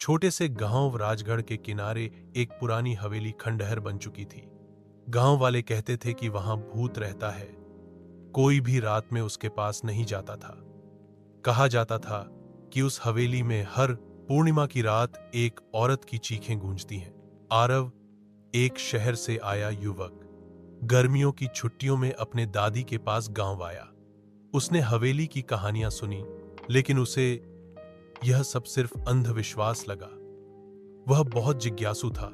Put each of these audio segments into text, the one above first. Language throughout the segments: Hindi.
छोटे से गांव राजगढ़ के किनारे एक पुरानी हवेली खंडहर बन चुकी थी। गांव वाले कहते थे कि वहां भूत रहता है। कोई भी रात में उसके पास नहीं जाता था। कहा जाता था कि उस हवेली में हर पूर्णिमा की रात एक औरत की चीखें गूंजती हैं। आरव एक शहर से आया युवक गर्मियों की छुट्टियों में अपने दादी के पास गांव आया। उसने हवेली की कहानियां सुनी, लेकिन उसे यह सब सिर्फ अंधविश्वास लगा। वह बहुत जिज्ञासु था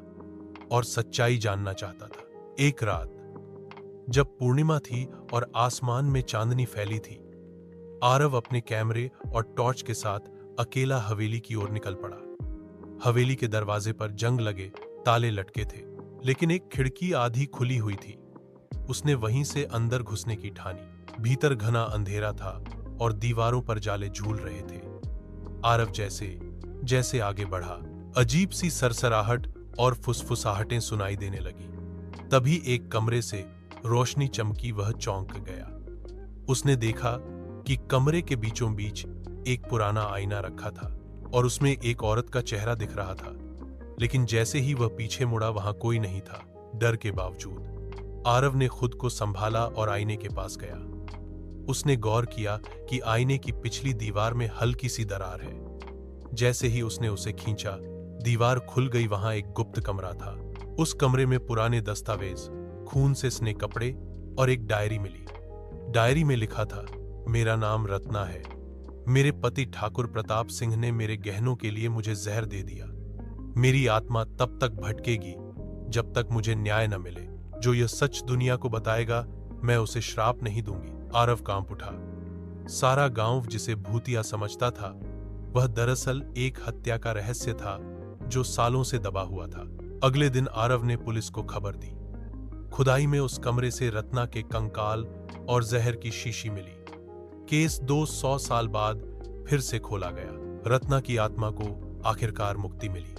और सच्चाई जानना चाहता था। एक रात जब पूर्णिमा थी और आसमान में चांदनी फैली थी, आरव अपने कैमरे और टॉर्च के साथ अकेला हवेली की ओर निकल पड़ा। हवेली के दरवाजे पर जंग लगे ताले लटके थे, लेकिन एक खिड़की आधी खुली हुई थी। उसने वहीं से अंदर घुसने की ठानी। भीतर घना अंधेरा था और दीवारों पर जाले झूल रहे थे। आरव जैसे जैसे आगे बढ़ा, अजीब सी सरसराहट और फुसफुसाहटें सुनाई देने लगी। तभी एक कमरे से रोशनी चमकी। वह चौंक गया। उसने देखा कि कमरे के बीचों बीच एक पुराना आईना रखा था और उसमें एक औरत का चेहरा दिख रहा था। लेकिन जैसे ही वह पीछे मुड़ा, वहां कोई नहीं था। डर के बावजूद आरव ने खुद को संभाला और आईने के पास गया। उसने गौर किया कि आईने की पिछली दीवार में हल्की सी दरार है। जैसे ही उसने उसे खींचा, दीवार खुल गई। वहां एक गुप्त कमरा था। उस कमरे में पुराने दस्तावेज, खून से सने कपड़े और एक डायरी मिली। डायरी में लिखा था, मेरा नाम रत्ना है। मेरे पति ठाकुर प्रताप सिंह ने मेरे गहनों के लिए मुझे जहर दे दिया। मेरी आत्मा तब तक भटकेगी जब तक मुझे न्याय न मिले। जो यह सच दुनिया को बताएगा, मैं उसे श्राप नहीं दूंगी। आरव कांप उठा। सारा गांव जिसे भूतिया समझता था, वह दरअसल एक हत्या का रहस्य था जो सालों से दबा हुआ था। अगले दिन आरव ने पुलिस को खबर दी। खुदाई में उस कमरे से रत्ना के कंकाल और जहर की शीशी मिली। केस 200 साल बाद फिर से खोला गया। रत्ना की आत्मा को आखिरकार मुक्ति मिली।